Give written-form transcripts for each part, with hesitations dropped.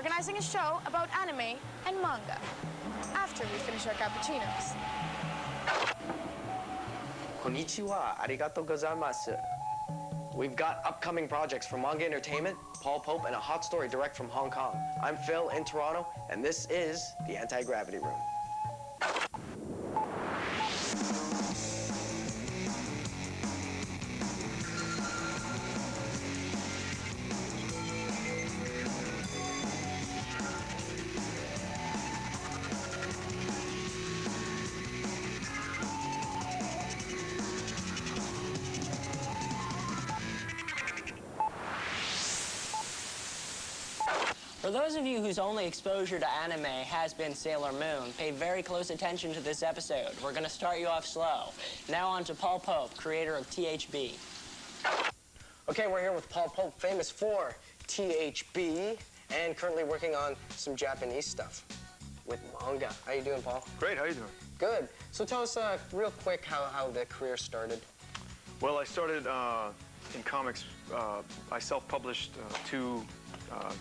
organizing a show about anime and manga after we finish our cappuccinos. Konnichiwa, arigatou gozaimasu. We've got upcoming projects from Manga Entertainment, Paul Pope, and a hot story direct from Hong Kong. I'm Phil in Toronto, and this is the Anti-Gravity Room. For those of you whose only exposure to anime has been Sailor Moon, pay very close attention to this episode. We're going to start you off slow. Now on to Paul Pope, creator of THB. Okay, we're here with Paul Pope, famous for THB, and currently working on some Japanese stuff with manga. How you doing, Paul? Great, how you doing? Good. So tell us real quick how the career started. Well, I started in comics. I self-published two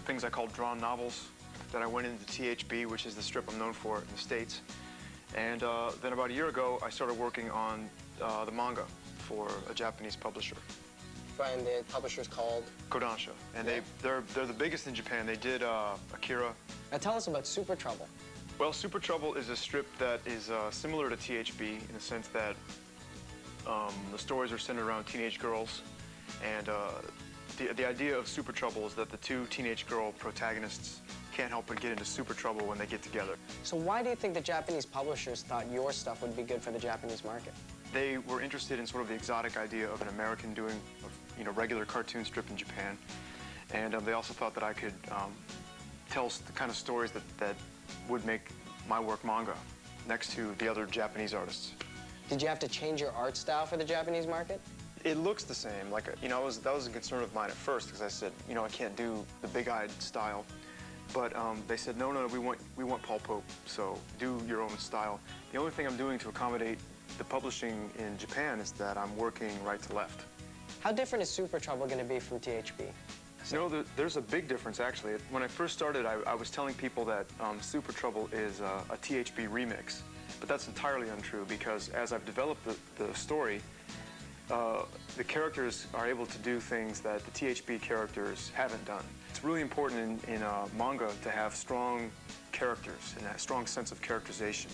things I call drawn novels. Then I went into THB, which is the strip I'm known for in the States. And then about a year ago, I started working on the manga for a Japanese publisher. And the publisher's called? Kodansha. And they're the biggest in Japan. They did Akira. Now tell us about Super Trouble. Well, Super Trouble is a strip that is similar to THB in the sense that the stories are centered around teenage girls. And the idea of Super Trouble is that the two teenage girl protagonists can't help but get into super trouble when they get together. So why do you think the Japanese publishers thought your stuff would be good for the Japanese market? They were interested in sort of the exotic idea of an American doing a regular cartoon strip in Japan. And they also thought that I could tell the kind of stories that would make my work manga next to the other Japanese artists. Did you have to change your art style for the Japanese market? It looks the same. Like, that was a concern of mine at first because I said, I can't do the big-eyed style. But they said, no, we want Paul Pope, so do your own style. The only thing I'm doing to accommodate the publishing in Japan is that I'm working right to left. How different is Super Trouble going to be from THB? There's a big difference, actually. When I first started, I was telling people that Super Trouble is a THB remix. But that's entirely untrue because as I've developed the story, the characters are able to do things that the THB characters haven't done. It's really important in manga to have strong characters and a strong sense of characterization.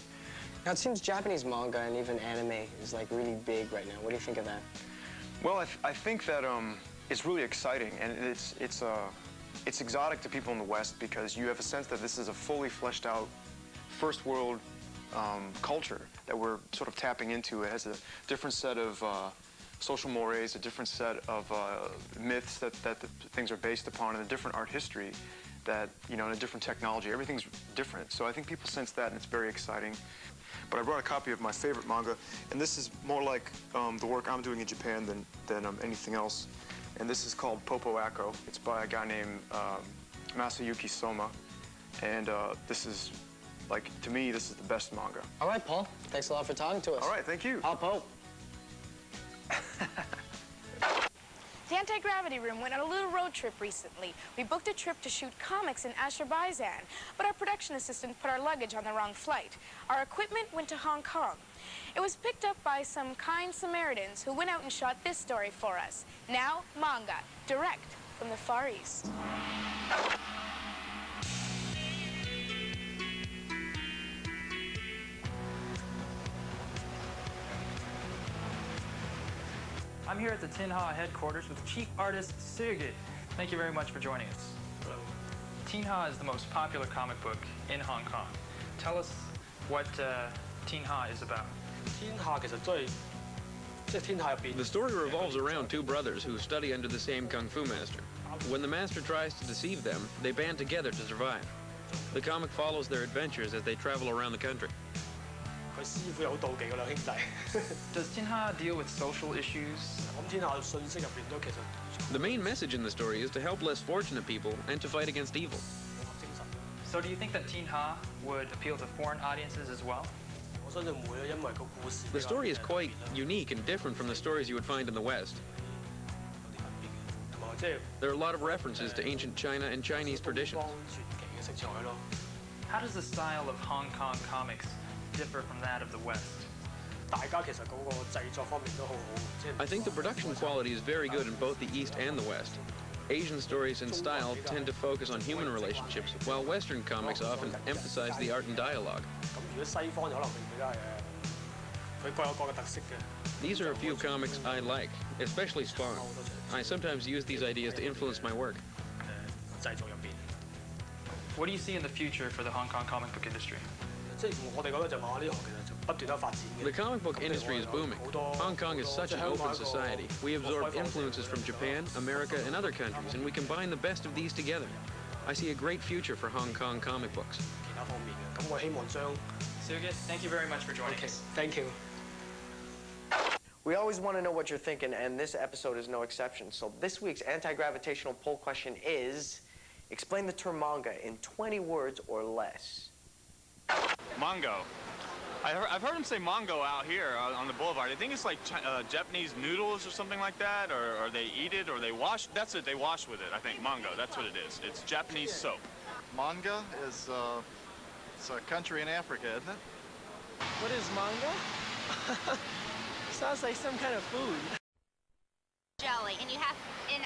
Now, it seems Japanese manga and even anime is like really big right now. What do you think of that? Well, I think that it's really exciting, and it's exotic to people in the West because you have a sense that this is a fully fleshed out first world culture that we're sort of tapping into. It has a different set of social mores, a different set of myths that the things are based upon, and a different art history that, and a different technology. Everything's different. So I think people sense that, and it's very exciting. But I brought a copy of my favorite manga, and this is more like the work I'm doing in Japan than anything else. And this is called Popo Ako. It's by a guy named Masayuki Soma. And this is, to me, this is the best manga. All right, Paul. Thanks a lot for talking to us. All right, thank you. Paul Pope. The Anti-Gravity Room went on a little road trip recently. We booked a trip to shoot comics in Azerbaijan, but our production assistant put our luggage on the wrong flight. Our equipment went to Hong Kong. It was picked up by some kind Samaritans who went out and shot this story for us. Now, manga, direct from the Far East. I'm here at the Tinha headquarters with Chief Artist Sergei. Thank you very much for joining us. Hello. Tinha is the most popular comic book in Hong Kong. Tell us what Tinha is about. The story revolves around two brothers who study under the same kung fu master. When the master tries to deceive them, they band together to survive. The comic follows their adventures as they travel around the country. Does Tinha deal with social issues? The main message in the story is to help less fortunate people and to fight against evil. So do you think that Tinha would appeal to foreign audiences as well? The story is quite unique and different from the stories you would find in the West. There are a lot of references to ancient China and Chinese traditions. How does the style of Hong Kong comics differ from that of the West? I think the production quality is very good in both the East and the West. Asian stories and style tend to focus on human relationships, while Western comics often emphasize the art and dialogue. These are a few comics I like, especially Spawn. I sometimes use these ideas to influence my work. What do you see in the future for the Hong Kong comic book industry? The comic book industry is booming. Hong Kong is such an open society. We absorb influences from Japan, America, and other countries, and we combine the best of these together. I see a great future for Hong Kong comic books. Sugit, thank you very much for joining us. Thank you. We always want to know what you're thinking, and this episode is no exception. So this week's anti-gravitational poll question is, explain the term manga in 20 words or less. Mango. I've heard him say mango out here on the boulevard. I think it's like Japanese noodles or something like that, or they eat it, or they wash. That's it, they wash with it, I think, mango. That's what it is. It's Japanese soap. Manga is it's a country in Africa, isn't it? What is manga? Sounds like some kind of food. Jelly, and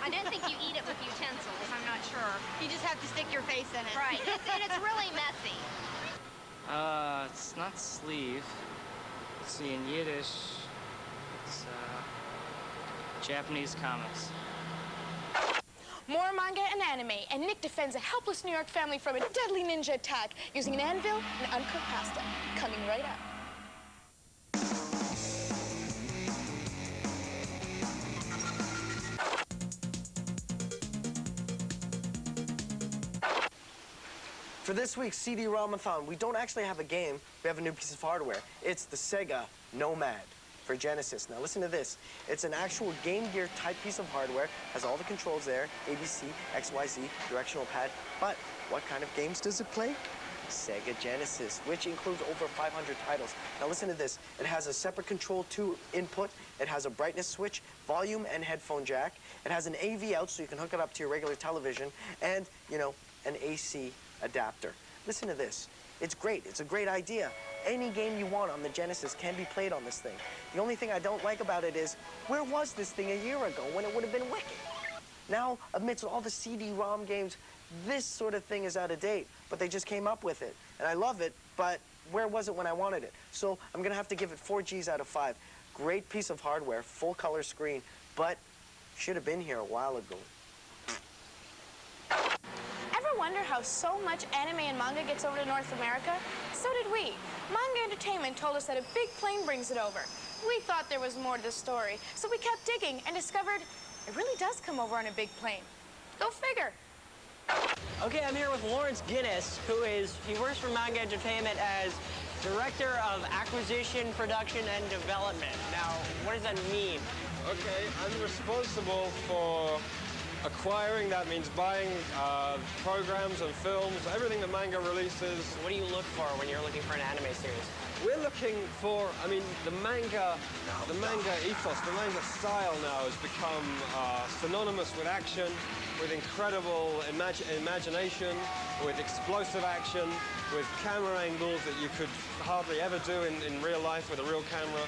I don't think you eat it with utensils, I'm not sure. You just have to stick your face in it. Right, and it's really messy. It's not sleeve. Let's see, in Yiddish, it's, Japanese comics. More manga and anime, and Nick defends a helpless New York family from a deadly ninja attack using an anvil and uncooked pasta. Coming right up. For this week's CD-ROM-a-thon, we don't actually have a game, we have a new piece of hardware. It's the Sega Nomad for Genesis. Now listen to this. It's an actual Game Gear type piece of hardware, has all the controls there, ABC, XYZ, directional pad, but what kind of games does it play? Sega Genesis, which includes over 500 titles. Now listen to this. It has a separate Control 2 input, it has a brightness switch, volume and headphone jack, it has an AV out so you can hook it up to your regular television, and, you know, an AC adapter. Listen to this. It's great. It's a great idea. Any game you want on the Genesis can be played on this thing. The only thing I don't like about it is, where was this thing a year ago when it would have been wicked? Now, amidst all the CD-ROM games, this sort of thing is out of date, but they just came up with it. And I love it, but where was it when I wanted it? So I'm gonna have to give it 4 Gs out of 5. Great piece of hardware, full color screen, but should have been here a while ago. Ever wonder how so much anime and manga gets over to North America? So did we. Manga Entertainment told us that a big plane brings it over. We thought there was more to the story, so we kept digging and discovered it really does come over on a big plane. Go figure. Okay, I'm here with Lawrence Guinness, he works for Manga Entertainment as Director of Acquisition, Production, and Development. Now, what does that mean? Okay, I'm responsible for acquiring, that means buying programs and films, everything that Manga releases. What do you look for when you're looking for an anime series? We're looking for, I mean, the manga ethos, the manga style now has become synonymous with action, with incredible imagination, with explosive action, with camera angles that you could hardly ever do in real life with a real camera.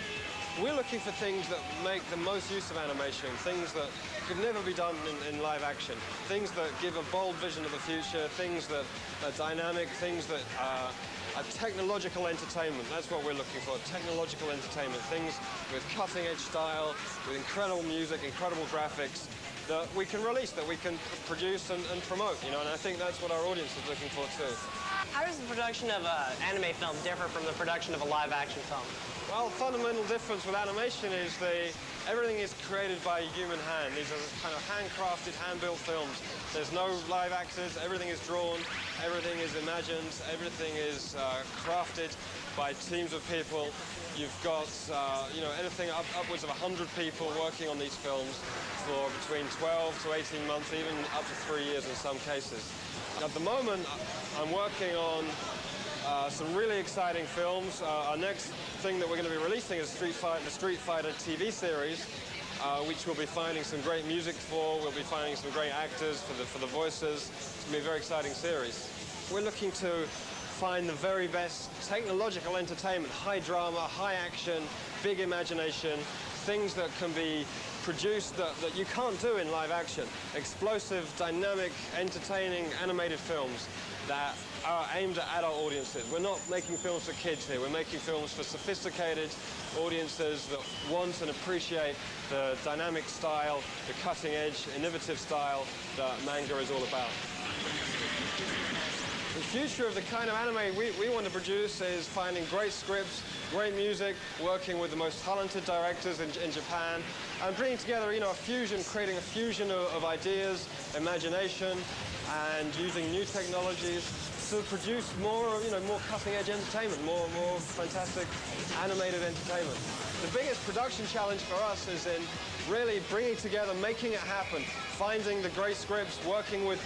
We're looking for things that make the most use of animation, things that could never be done in live action, things that give a bold vision of the future, things that are dynamic, things that are technological entertainment. That's what we're looking for, technological entertainment, things with cutting-edge style, with incredible music, incredible graphics, that we can release, that we can produce and promote, you know, and I think that's what our audience is looking for too. How does the production of an anime film differ from the production of a live-action film? Well, the fundamental difference with animation is everything is created by a human hand. These are kind of handcrafted, hand-built films. There's no live actors, everything is drawn, everything is imagined, everything is crafted by teams of people. You've got, you know, anything upwards of 100 people working on these films for between 12 to 18 months, even up to 3 years in some cases. At the moment, I'm working on some really exciting films. Our next thing that we're going to be releasing is the Street Fighter TV series, which we'll be finding some great music for. We'll be finding some great actors for the voices. It's going to be a very exciting series. We're looking to find the very best technological entertainment, high drama, high action, big imagination, things that can be produced that you can't do in live action. Explosive, dynamic, entertaining animated films that are aimed at adult audiences. We're not making films for kids here. We're making films for sophisticated audiences that want and appreciate the dynamic style, the cutting-edge, innovative style that manga is all about. The future of the kind of anime we want to produce is finding great scripts, great music, working with the most talented directors in Japan, and bringing together, you know, a fusion, creating a fusion of ideas, imagination, and using new technologies to produce more, you know, more cutting-edge entertainment, more fantastic animated entertainment. The biggest production challenge for us is in really bringing together, making it happen, finding the great scripts, working with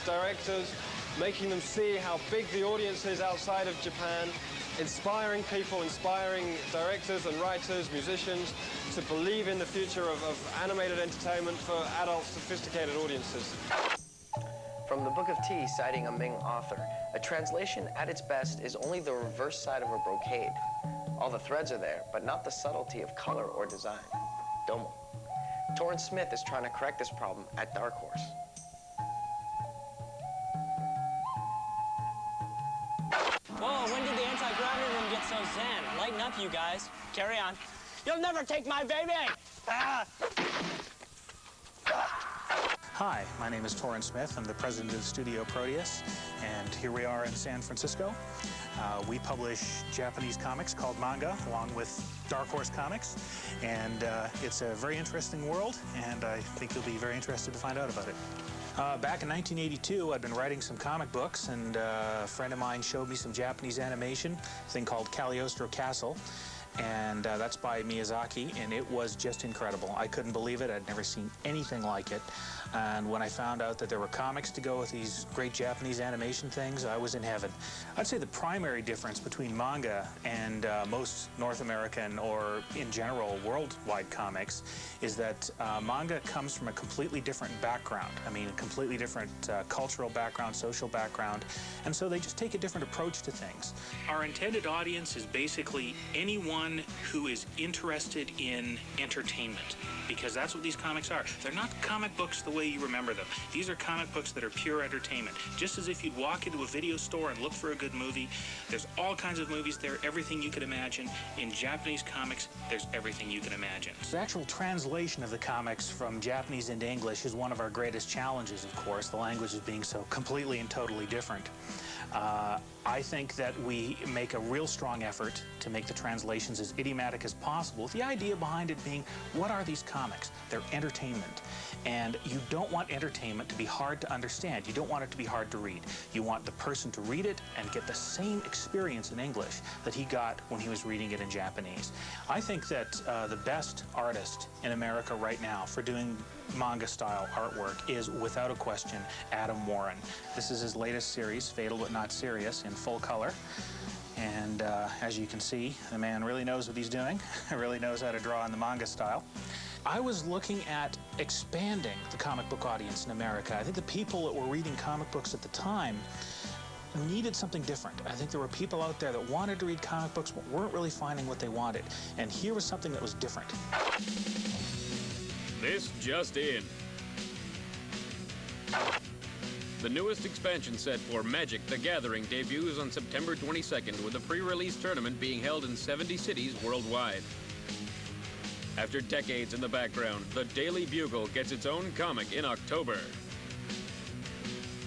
directors, making them see how big the audience is outside of Japan, inspiring people, inspiring directors and writers, musicians to believe in the future of animated entertainment for adult, sophisticated audiences. From the Book of Tea, citing a Ming author, a translation at its best is only the reverse side of a brocade. All the threads are there, but not the subtlety of color or design. Domo. Torrance Smith is trying to correct this problem at Dark Horse. Whoa, when did the anti-gravity room get so zen? Lighten up, you guys. Carry on. You'll never take my baby! Ah! Hi, my name is Torrance Smith. I'm the president of Studio Proteus, and here we are in San Francisco. We publish Japanese comics called Manga, along with Dark Horse Comics, and it's a very interesting world, and I think you'll be very interested to find out about it. Back in 1982, I'd been writing some comic books, and a friend of mine showed me some Japanese animation, a thing called Cagliostro Castle, and that's by Miyazaki, and it was just incredible. I couldn't believe it. I'd never seen anything like it. And when I found out that there were comics to go with these great Japanese animation things, I was in heaven. I'd say the primary difference between manga and most North American or, in general, worldwide comics is that manga comes from a completely different background. I mean, a completely different cultural background, social background, and so they just take a different approach to things. Our intended audience is basically anyone who is interested in entertainment, because that's what these comics are. They're not comic books the way you remember them. These are comic books that are pure entertainment. Just as if you'd walk into a video store and look for a good movie, there's all kinds of movies there, everything you could imagine. In Japanese comics, there's everything you can imagine. The actual translation of the comics from Japanese into English is one of our greatest challenges, of course, the languages being so completely and totally different. I think that we make a real strong effort to make the translations as idiomatic as possible, with the idea behind it being, what are these comics? They're entertainment. And you don't want entertainment to be hard to understand. You don't want it to be hard to read. You want the person to read it and get the same experience in English that he got when he was reading it in Japanese. I think that the best artist in America right now for doing manga-style artwork is, without a question, Adam Warren. This is his latest series, Fatal But Not Serious, in full color. And as you can see, the man really knows what he's doing, really knows how to draw in the manga style. I was looking at expanding the comic book audience in America. I think the people that were reading comic books at the time needed something different. I think there were people out there that wanted to read comic books but weren't really finding what they wanted. And here was something that was different. This just in. The newest expansion set for Magic: The Gathering debuts on September 22nd with a pre-release tournament being held in 70 cities worldwide. After decades in the background, the Daily Bugle gets its own comic in October.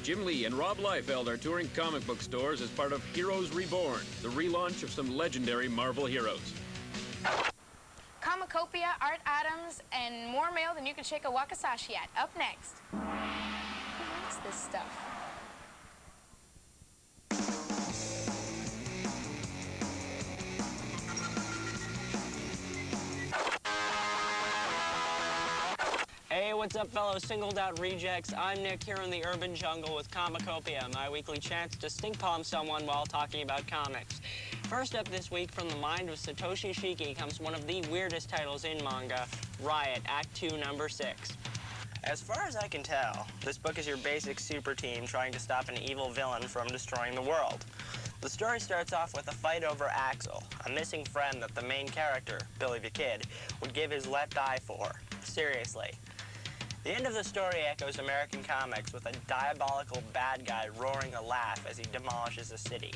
Jim Lee and Rob Liefeld are touring comic book stores as part of Heroes Reborn, the relaunch of some legendary Marvel heroes. Comicopia, Art Adams, and more mail than you can shake a wakizashi at. Up next. Who makes this stuff? Hey, what's up, fellow singled-out rejects? I'm Nick here in the urban jungle with Comicopia, my weekly chance to stink palm someone while talking about comics. First up this week, from the mind of Satoshi Shiki, comes one of the weirdest titles in manga, Riot, Act 2, Number 6. As far as I can tell, this book is your basic super team trying to stop an evil villain from destroying the world. The story starts off with a fight over Axel, a missing friend that the main character, Billy the Kid, would give his left eye for. Seriously. The end of the story echoes American comics with a diabolical bad guy roaring a laugh as he demolishes a city.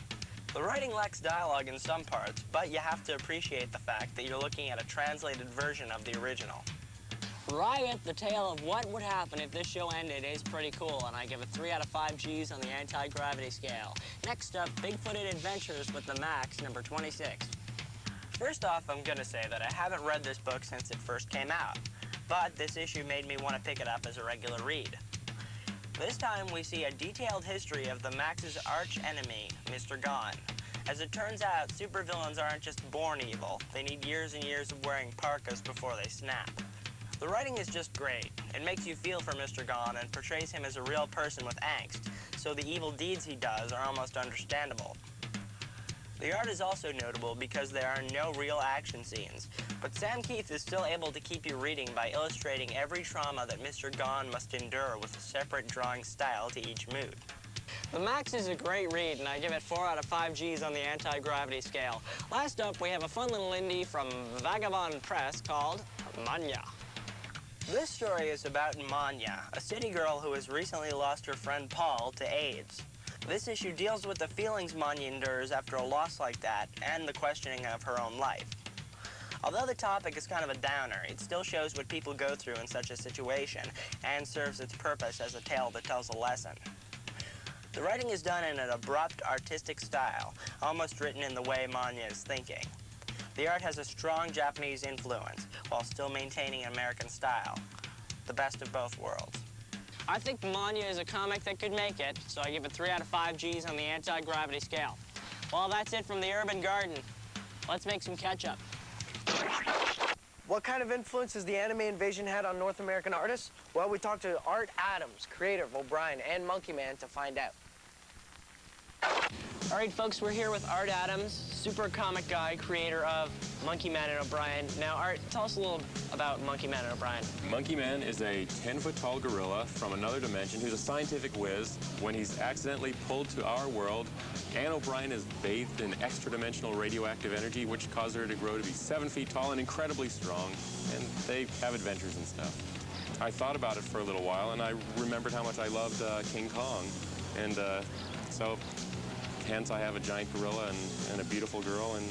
The writing lacks dialogue in some parts, but you have to appreciate the fact that you're looking at a translated version of the original. Riot, the tale of what would happen if this show ended, is pretty cool, and I give it 3 out of 5 Gs on the anti-gravity scale. Next up, Bigfooted Adventures with the Max, number 26. First off, I'm gonna say that I haven't read this book since it first came out, but this issue made me want to pick it up as a regular read. This time, we see a detailed history of the Max's arch-enemy, Mr. Gone. As it turns out, supervillains aren't just born evil. They need years and years of wearing parkas before they snap. The writing is just great. It makes you feel for Mr. Gone and portrays him as a real person with angst, so the evil deeds he does are almost understandable. The art is also notable because there are no real action scenes, but Sam Keith is still able to keep you reading by illustrating every trauma that Mr. Gone must endure with a separate drawing style to each mood. The Max is a great read, and I give it 4 out of 5 Gs on the anti-gravity scale. Last up, we have a fun little indie from Vagabond Press called Manga. This story is about Manya, a city girl who has recently lost her friend Paul to AIDS. This issue deals with the feelings Manya endures after a loss like that and the questioning of her own life. Although the topic is kind of a downer, it still shows what people go through in such a situation and serves its purpose as a tale that tells a lesson. The writing is done in an abrupt, artistic style, almost written in the way Manya is thinking. The art has a strong Japanese influence, while still maintaining an American style. The best of both worlds. I think Manya is a comic that could make it, so I give it 3 out of 5 Gs on the anti-gravity scale. Well, that's it from the Urban Garden. Let's make some ketchup. What kind of influence has the anime invasion had on North American artists? Well, we talked to Art Adams, creator of O'Brien and Monkey Man, to find out. All right, folks, we're here with Art Adams, super comic guy, creator of Monkey Man and O'Brien. Now, Art, tell us a little about Monkey Man and O'Brien. Monkey Man is a 10-foot-tall gorilla from another dimension who's a scientific whiz. When he's accidentally pulled to our world, Anne O'Brien is bathed in extra-dimensional radioactive energy, which caused her to grow to be 7 feet tall and incredibly strong, and they have adventures and stuff. I thought about it for a little while, and I remembered how much I loved King Kong, and so hence I have a giant gorilla and a beautiful girl and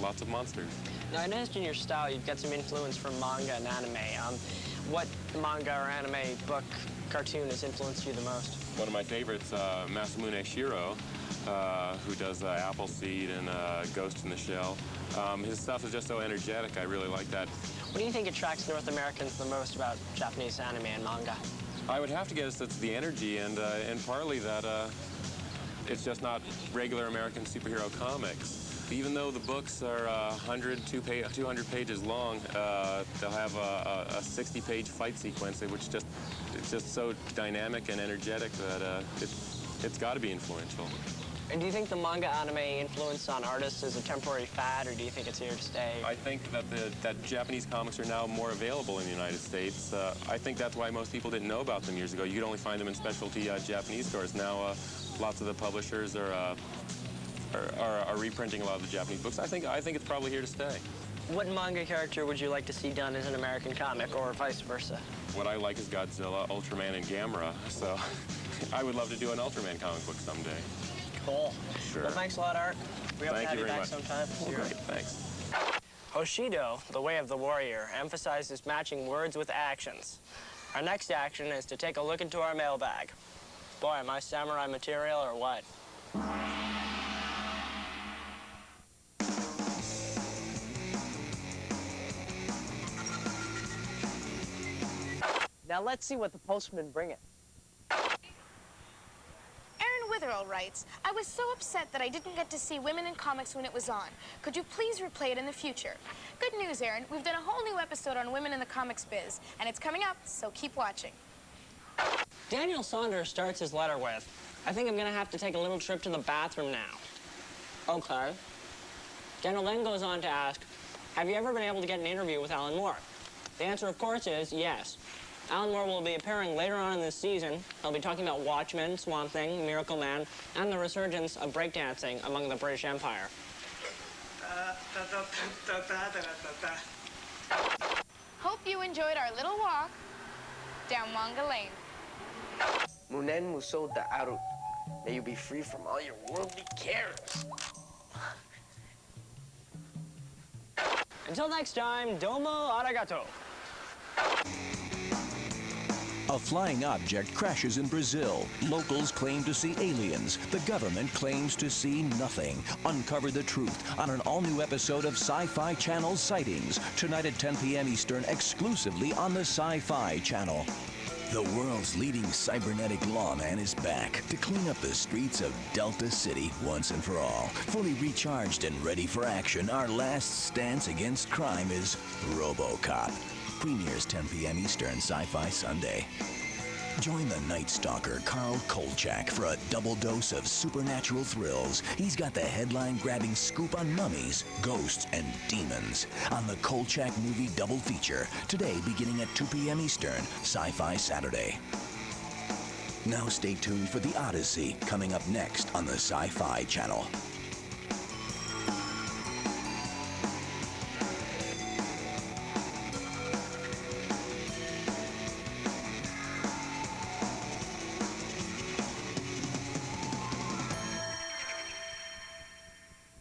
lots of monsters. Now, I noticed in your style you've got some influence from manga and anime. What manga or anime book, cartoon has influenced you the most? One of my favorites, Masamune Shirow, who does Appleseed and Ghost in the Shell. His stuff is just so energetic. I really like that. What do you think attracts North Americans the most about Japanese anime and manga? I would have to guess it's the energy and partly that it's just not regular American superhero comics. Even though the books are 200 pages long, they'll have a 60-page fight sequence, which it's just so dynamic and energetic that it's got to be influential. And do you think the manga anime influence on artists is a temporary fad, or do you think it's here to stay? I think that Japanese comics are now more available in the United States. I think that's why most people didn't know about them years ago. You could only find them in specialty Japanese stores. Now, lots of the publishers are reprinting a lot of the Japanese books. I think it's probably here to stay. What manga character would you like to see done as an American comic, or vice versa? What I like is Godzilla, Ultraman, and Gamera. So I would love to do an Ultraman comic book someday. Cool. Sure. Well, thanks a lot, Art. We hope to have you back sometime. Great, thanks. Hoshido, the way of the warrior, emphasizes matching words with actions. Our next action is to take a look into our mailbag. Boy, am I samurai material or what? Now let's see what the postman bringing. Witherell writes, I was so upset that I didn't get to see Women in Comics when it was on. Could you please replay it in the future? Good news, Aaron. We've done a whole new episode on women in the comics biz, and it's coming up, so keep watching. Daniel Saunders starts his letter with, I think I'm going to have to take a little trip to the bathroom now. Okay. Daniel then goes on to ask, have you ever been able to get an interview with Alan Moore? The answer, of course, is yes. Alan Moore will be appearing later on in this season. He'll be talking about Watchmen, Swamp Thing, Miracle Man, and the resurgence of breakdancing among the British Empire. Hope you enjoyed our little walk down Manga Lane. Munen muso da aru. May you be free from all your worldly cares. Until next time, domo arigato. A flying object crashes in Brazil. Locals claim to see aliens. The government claims to see nothing. Uncover the truth on an all-new episode of Sci-Fi Channel's Sightings, tonight at 10 p.m. Eastern, exclusively on the Sci-Fi Channel. The world's leading cybernetic lawman is back to clean up the streets of Delta City once and for all. Fully recharged and ready for action, our last stance against crime is RoboCop. Premieres 10 p.m. Eastern, Sci-Fi Sunday. Join the Night Stalker, Carl Kolchak, for a double dose of supernatural thrills. He's got the headline-grabbing scoop on mummies, ghosts, and demons on the Kolchak movie double feature, today beginning at 2 p.m. Eastern, Sci-Fi Saturday. Now stay tuned for The Odyssey, coming up next on the Sci-Fi Channel.